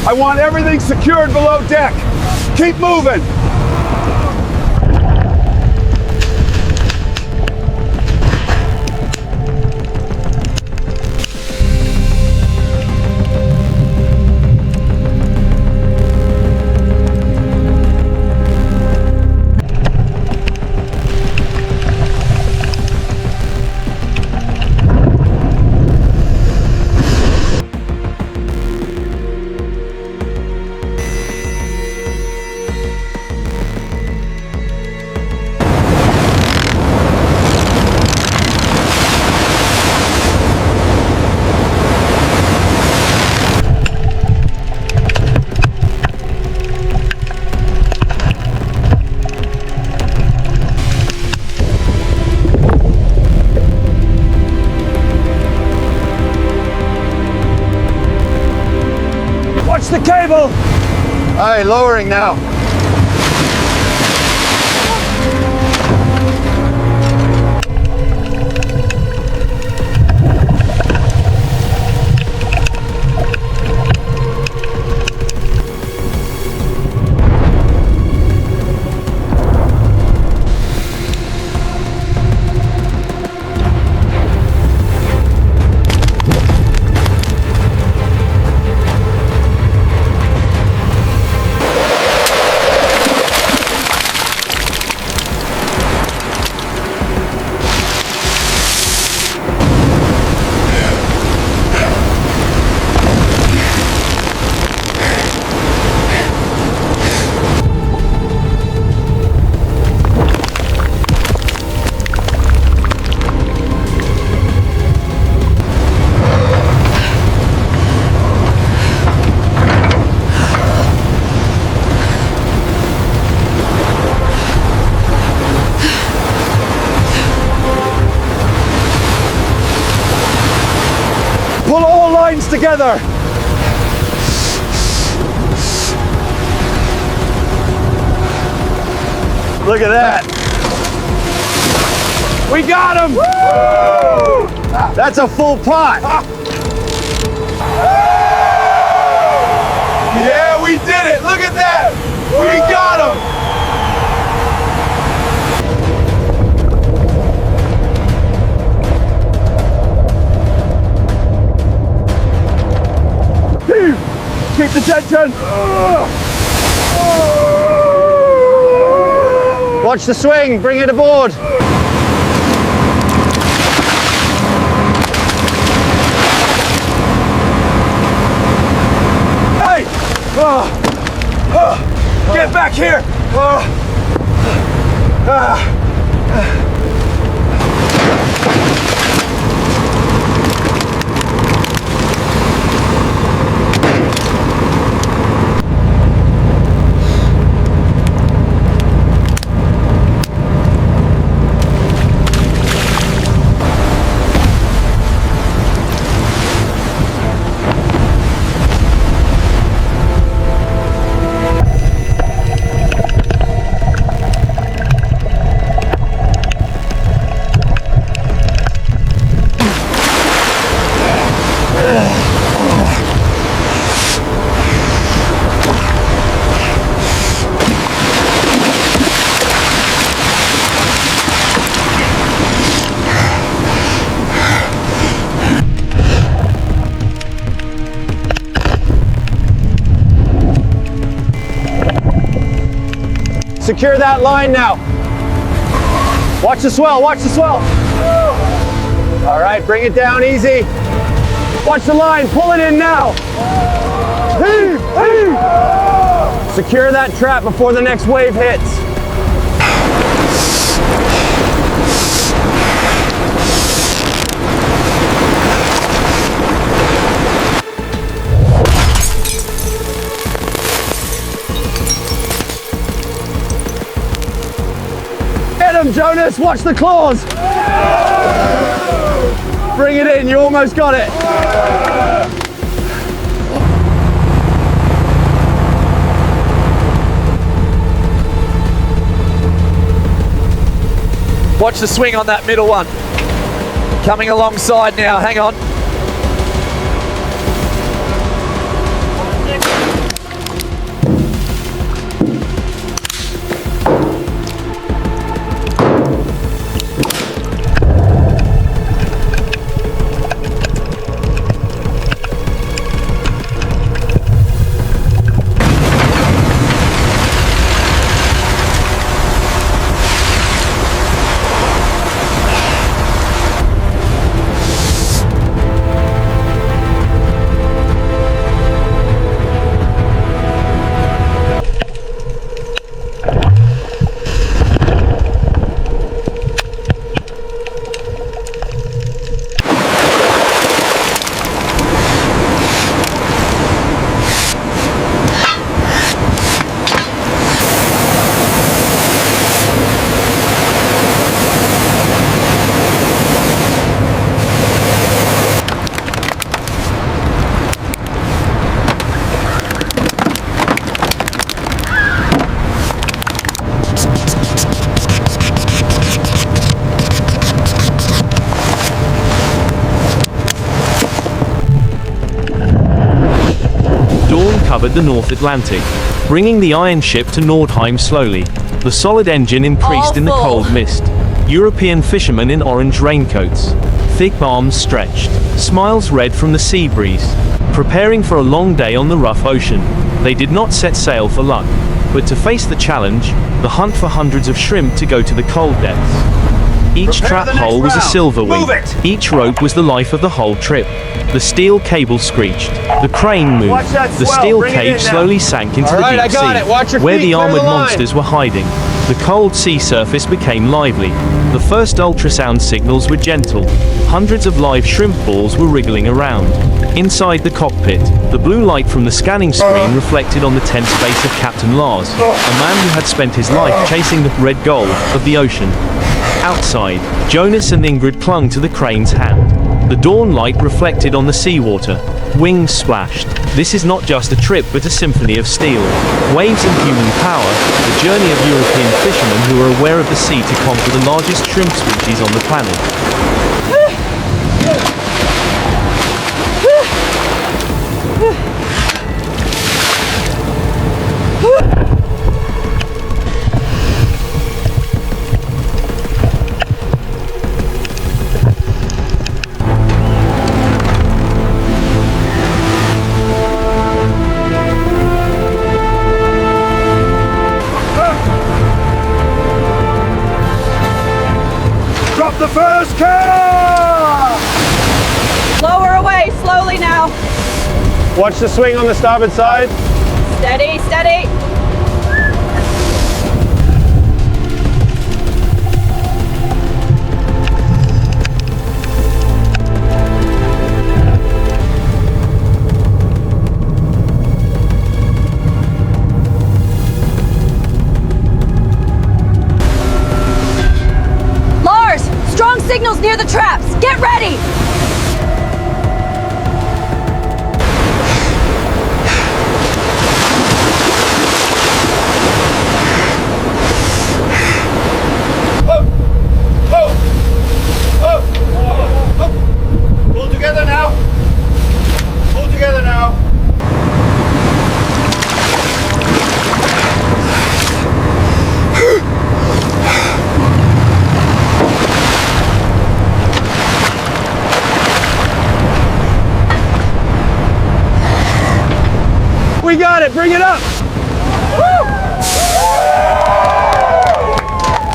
I want everything secured below deck. Keep moving. Watch the cable! Alright, lowering now. Pull all lines together. Look at that. We got him! Woo! That's a full pot. Yeah, we did it! Look at that! We got him! Keep the tension! Watch the swing, bring it aboard. Hey! Get back here! Secure that line now. Watch the swell, watch the swell. All right, bring it down easy. Watch the line, pull it in now. Heave! Heave! Secure that trap before the next wave hits. Get him, Jonas, watch the claws. Bring it in, you almost got it. Watch the swing on that middle one. Coming alongside now, hang on. covered the North Atlantic, bringing the iron ship to Nordheim slowly. The solid engine increased in the cold mist. European fishermen in orange raincoats, thick arms stretched, smiles red from the sea breeze, preparing for a long day on the rough ocean. They did not set sail for luck, but to face the challenge, the hunt for hundreds of shrimp to go to the cold depths. Each trap hole was a silver wing. Each rope was the life of the whole trip. The steel cable screeched. The crane moved. The steel cage slowly sank into the deep sea, where the armored monsters were hiding. The cold sea surface became lively. The first ultrasound signals were gentle. Hundreds of live shrimp balls were wriggling around. Inside the cockpit, the blue light from the scanning screen reflected on the tense face of Captain Lars, a man who had spent his life chasing the red gold of the ocean. Outside, Jonas and Ingrid clung to the crane's hand. The dawn light reflected on the seawater. Wings splashed. This is not just a trip but a symphony of steel. Waves and human power, the journey of European fishermen who are aware of the sea to conquer the largest shrimp species on the planet. The first car! Lower away, slowly now. Watch the swing on the starboard side. Steady, steady. Signals near the traps. Get ready! Pull together now. Pull together now. We got it, bring it up! Woo!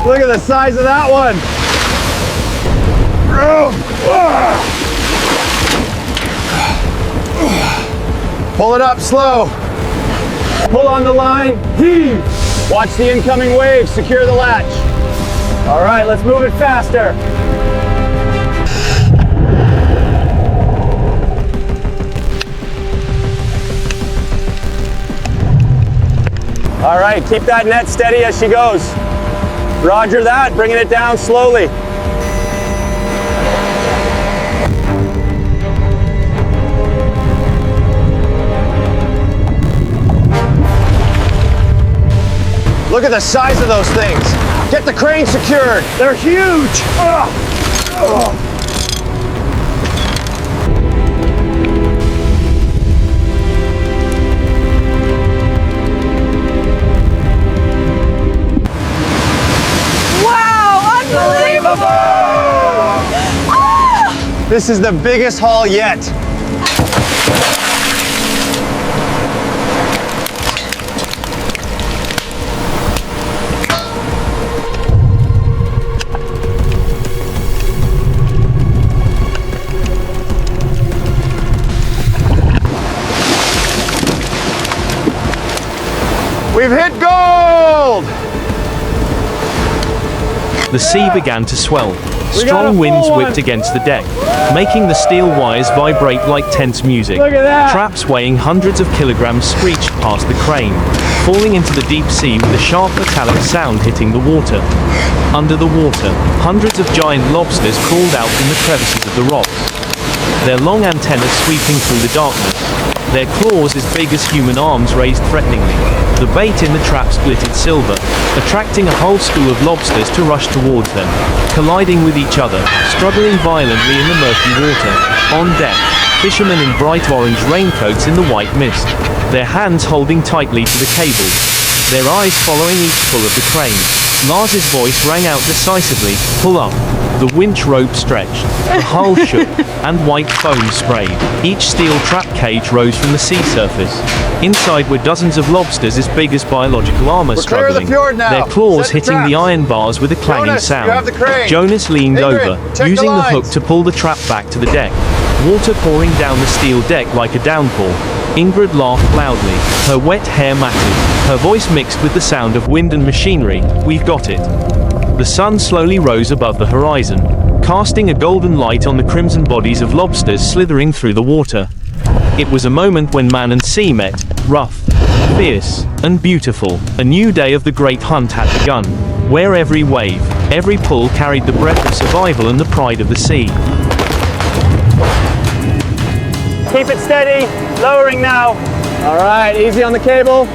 Look at the size of that one! Pull it up slow. Pull on the line, heave! Watch the incoming waves, secure the latch. All right, let's move it faster. All right, keep that net steady as she goes. Roger that, bringing it down slowly. Look at the size of those things. Get the crane secured. They're huge. This is the biggest haul yet. We've hit gold! The sea began to swell. Strong winds whipped against the deck, making the steel wires vibrate like tense music. Look at that! Traps weighing hundreds of kilograms screeched past the crane, falling into the deep sea with a sharp metallic sound hitting the water. Under the water, hundreds of giant lobsters crawled out from the crevices of the rocks, their long antennas sweeping through the darkness, their claws as big as human arms raised threateningly. The bait in the traps glittered silver, attracting a whole school of lobsters to rush towards them, colliding with each other, struggling violently in the murky water. On deck, fishermen in bright orange raincoats in the white mist, their hands holding tightly to the cables, their eyes following each pull of the crane. Lars's voice rang out decisively, "Pull up." The winch rope stretched, the hull shook, and white foam sprayed. Each steel trap cage rose from the sea surface. Inside were dozens of lobsters as big as biological armor clear of the struggling, fjord now. their claws Set the hitting the traps. iron bars with a clanging Jonas, sound. you have the crane. Jonas leaned Ingrid, over, check the using the hook lines. to pull the trap back to the deck. Water pouring down the steel deck like a downpour. Ingrid laughed loudly, her wet hair matted, her voice mixed with the sound of wind and machinery. "We've got it." The sun slowly rose above the horizon, casting a golden light on the crimson bodies of lobsters slithering through the water. It was a moment when man and sea met, rough, fierce, and beautiful. A new day of the great hunt had begun, where every wave, every pull carried the breath of survival and the pride of the sea. Keep it steady, lowering now. All right, easy on the cable.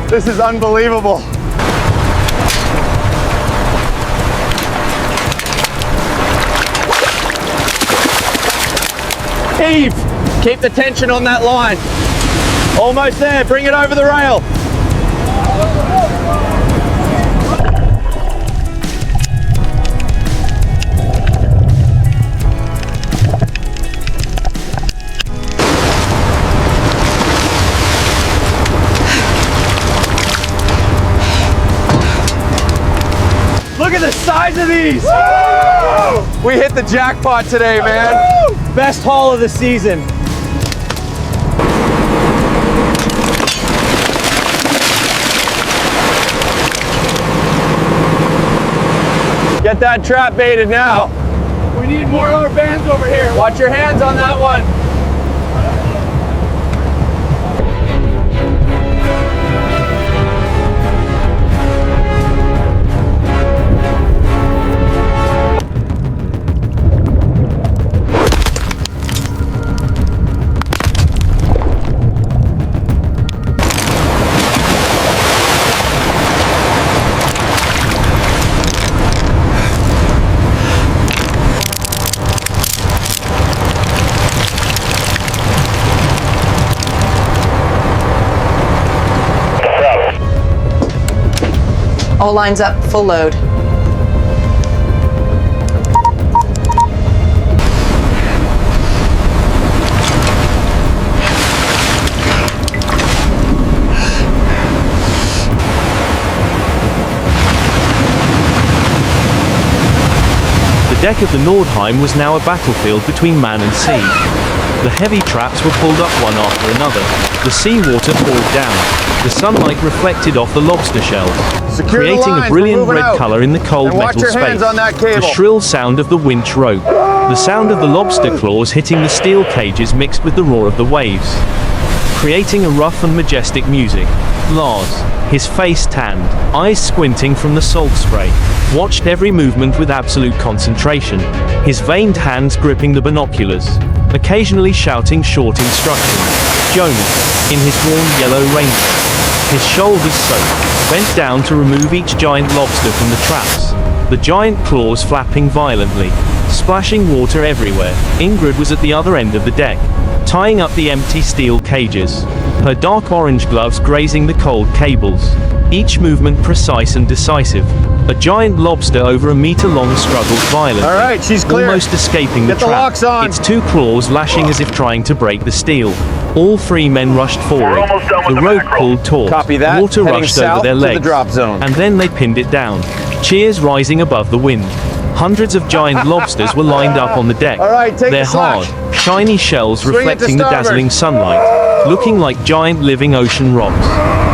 This is unbelievable. Heave! Keep the tension on that line. Almost there, bring it over the rail. Look at the size of these! Woo! We hit the jackpot today, man. Woo! Best haul of the season. Get that trap baited now. We need more rubber bands over here. Watch your hands on that one. All lines up, full load. The deck of the Nordheim was now a battlefield between man and sea. The heavy traps were pulled up one after another. The seawater poured down. The sunlight reflected off the lobster shells, creating a brilliant red color in the cold metal space. The shrill sound of the winch rope, the sound of the lobster claws hitting the steel cages mixed with the roar of the waves, creating a rough and majestic music. Lars, his face tanned, eyes squinting from the salt spray, watched every movement with absolute concentration, his veined hands gripping the binoculars, occasionally shouting short instructions. Jonas, in his worn yellow raincoat, his shoulders soaked, bent down to remove each giant lobster from the traps, the giant claws flapping violently, splashing water everywhere. Ingrid was at the other end of the deck, tying up the empty steel cages, her dark orange gloves grazing the cold cables, each movement precise and decisive. A giant lobster over a meter-long struggled violently, all right, she's clear. Almost escaping the Get the trap, locks on. its two claws lashing as if trying to break the steel. All three men rushed forward. The rope pulled taut. Copy that. Water Heading rushed south over their to the legs. drop zone. And then they pinned it down. Cheers rising above the wind. Hundreds of giant lobsters were lined up on the deck. All right, take Their the slack. hard, shiny shells Swing it to reflecting the starboard. dazzling sunlight, looking like giant living ocean rocks.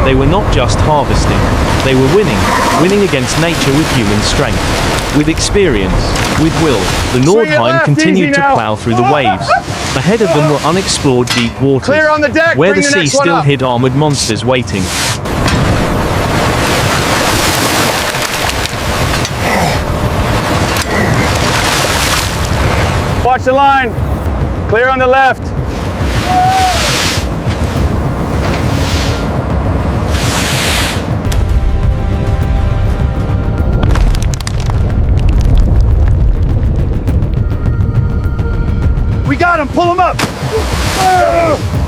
They were not just harvesting, they were winning against nature with human strength. With experience, with will, the Swing it Nordheim left, continued easy to now. plow through the waves. Ahead of them were unexplored deep waters, Clear on the deck, where bring the the sea next one still up. hid armored monsters waiting. Watch the line. Clear on the left. We got him. Pull him up.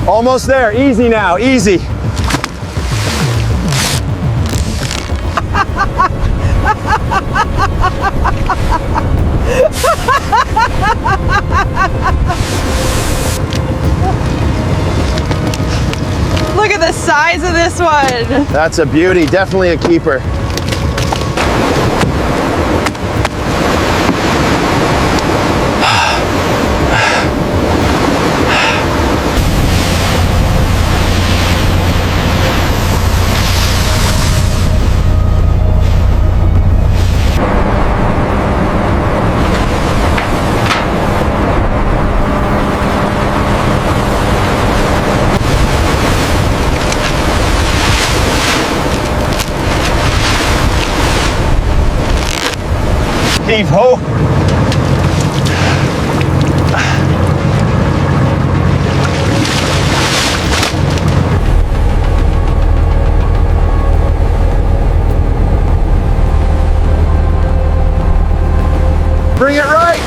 Almost there. Easy now. Easy. Look at the size of this one. That's a beauty. Definitely a keeper. Heave ho. Bring it right.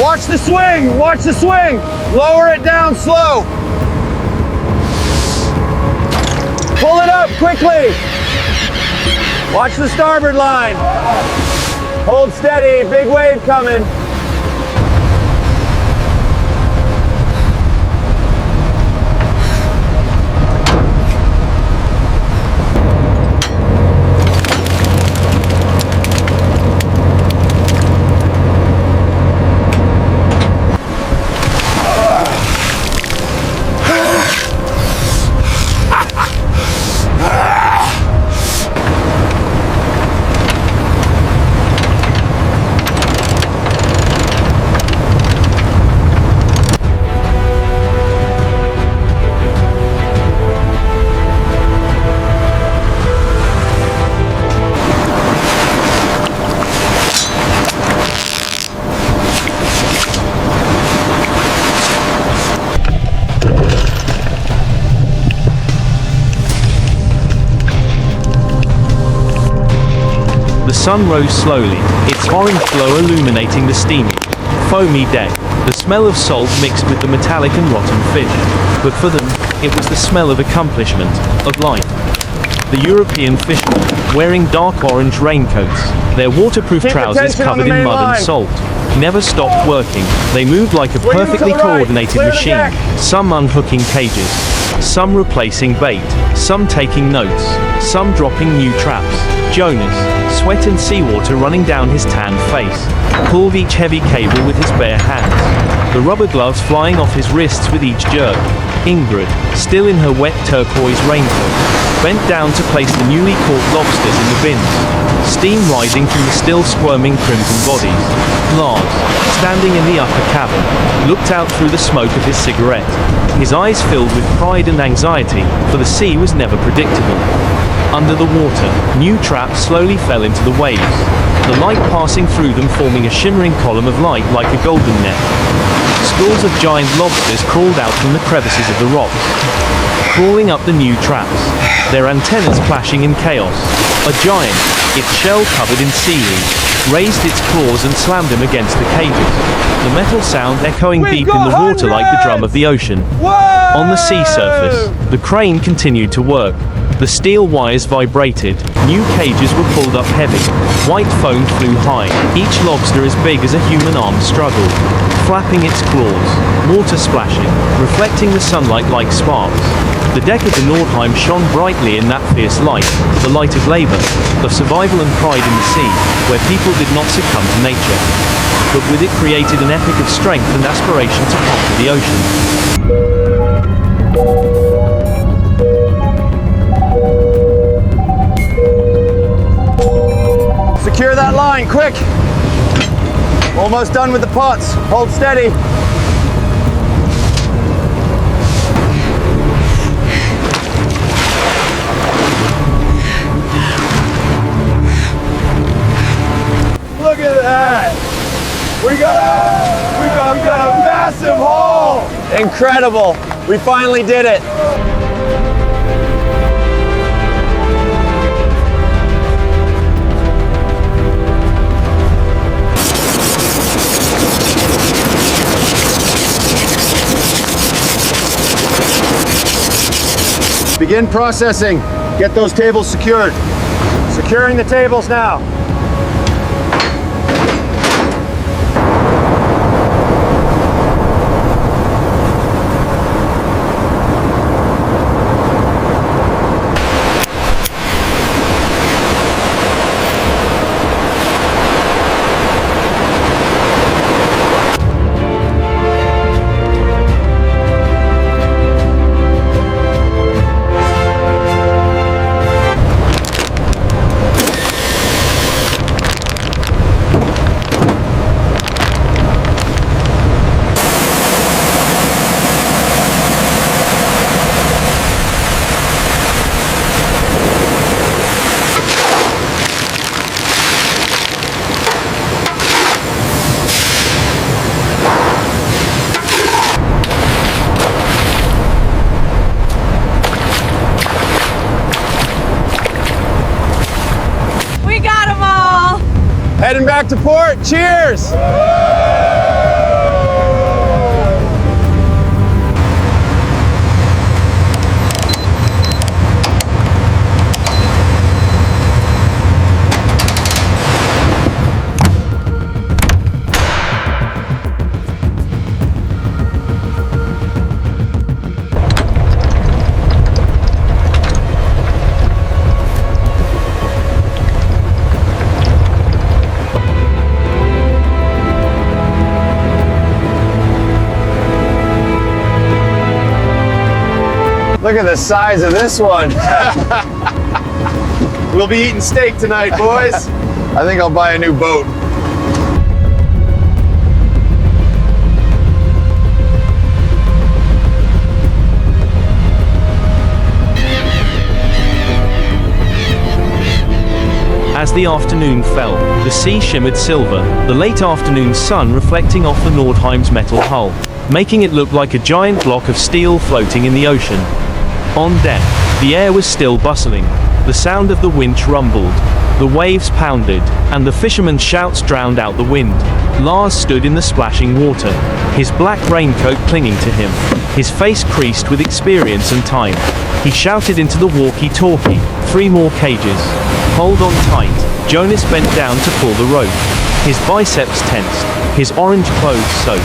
Watch the swing. Watch the swing. Lower it down slow. Pull it up quickly. Watch the starboard line. Hold steady, big wave coming. The sun rose slowly, its orange glow illuminating the steamy, foamy deck. The smell of salt mixed with the metallic and rotten fish. But for them, it was the smell of accomplishment, of life. The European fishermen, wearing dark orange raincoats, their waterproof Keep trousers attention on covered the in main mud line. and salt, never stopped working. They moved like a Swing them to perfectly the right. coordinated Clear the machine, deck. some unhooking cages, some replacing bait, some taking notes, some dropping new traps. Jonas, sweat and seawater running down his tanned face, pulled each heavy cable with his bare hands, the rubber gloves flying off his wrists with each jerk. Ingrid, still in her wet turquoise raincoat, bent down to place the newly caught lobsters in the bins, steam rising from the still squirming crimson bodies. Lars, standing in the upper cabin, looked out through the smoke of his cigarette, his eyes filled with pride and anxiety, for the sea was never predictable. Under the water, new traps slowly fell into the waves, the light passing through them forming a shimmering column of light like a golden net. Schools of giant lobsters crawled out from the crevices of the rocks, crawling up the new traps, their antennas clashing in chaos. A giant, its shell covered in seaweed, raised its claws and slammed them against the cages, the metal sound echoing deep in the water like the drum of the ocean. On the sea surface, the crane continued to work. The steel wires vibrated, new cages were pulled up heavy, white foam flew high, each lobster as big as a human arm struggled, flapping its claws, water splashing, reflecting the sunlight like sparks. The deck of the Nordheim shone brightly in that fierce light, the light of labor, of survival and pride in the sea, where people did not succumb to nature, but with it created an epic of strength and aspiration to conquer the ocean. Secure that line, quick! Almost done with the pots. Hold steady. Look at that! We got a massive haul! Incredible! We finally did it! Begin processing. Get those tables secured. Securing the tables now. Heading back to port. Cheers! Look at the size of this one. We'll be eating steak tonight, boys. I think I'll buy a new boat. As the afternoon fell, the sea shimmered silver, the late afternoon sun reflecting off the Nordheim's metal hull, making it look like a giant block of steel floating in the ocean. On deck, the air was still bustling. The sound of the winch rumbled, the waves pounded, and the fishermen's shouts drowned out the wind. Lars stood in the splashing water, his black raincoat clinging to him, his face creased with experience and time. He shouted into the walkie-talkie, 3 more cages. Hold on tight. Jonas bent down to pull the rope. His biceps tensed, his orange clothes soaked,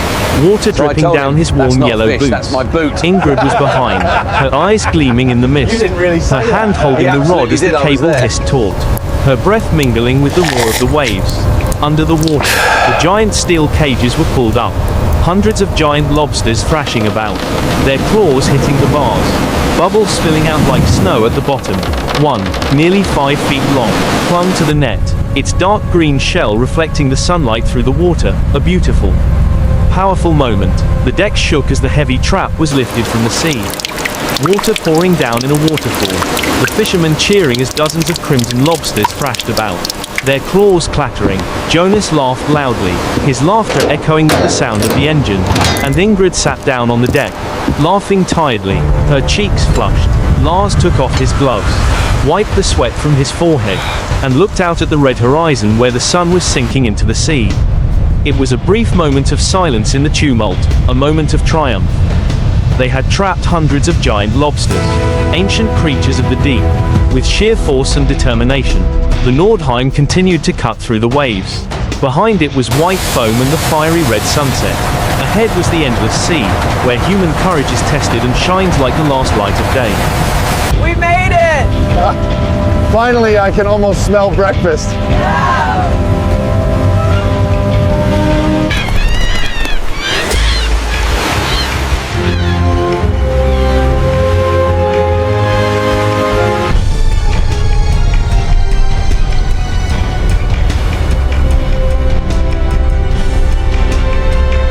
water dripping down his worn yellow boots. That's my boot. Ingrid was behind, her eyes gleaming in the mist, her hand holding the rod as the cable hissed taut, her breath mingling with the roar of the waves. Under the water, the giant steel cages were pulled up, hundreds of giant lobsters thrashing about, their claws hitting the bars, bubbles spilling out like snow at the bottom. One, nearly 5 feet long, clung to the net, its dark green shell reflecting the sunlight through the water, a beautiful, powerful moment. The deck shook as the heavy trap was lifted from the sea. Water pouring down in a waterfall, the fishermen cheering as dozens of crimson lobsters thrashed about, their claws clattering. Jonas laughed loudly, his laughter echoing with the sound of the engine, and Ingrid sat down on the deck, laughing tiredly, her cheeks flushed. Lars took off his gloves, wiped the sweat from his forehead, and looked out at the red horizon where the sun was sinking into the sea. It was a brief moment of silence in the tumult, a moment of triumph. They had trapped hundreds of giant lobsters, ancient creatures of the deep. With sheer force and determination, the Nordheim continued to cut through the waves. Behind it was white foam and the fiery red sunset. Ahead was the endless sea, where human courage is tested and shines like the last light of day. We made it! Finally, I can almost smell breakfast.